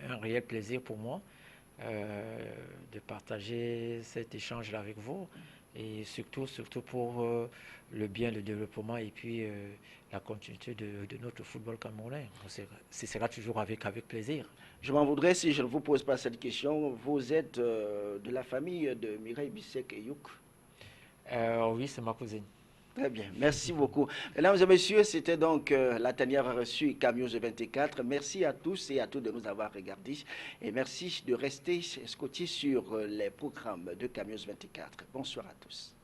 Speaker 2: un réel plaisir pour moi de partager cet échange-là avec vous et surtout pour le bien, le développement et puis la continuité de notre football camerounais. Ce sera toujours avec plaisir.
Speaker 1: Je m'en voudrais si je ne vous pose pas cette question. Vous êtes de la famille de Mireille Bissek et Youk?
Speaker 2: Oui, c'est ma cousine.
Speaker 1: Très bien, merci beaucoup. Mesdames et messieurs, c'était donc la Tanière a reçu Camille 24. Merci à tous et à toutes de nous avoir regardés. Et merci de rester scotchés sur les programmes de Camille 24. Bonsoir à tous.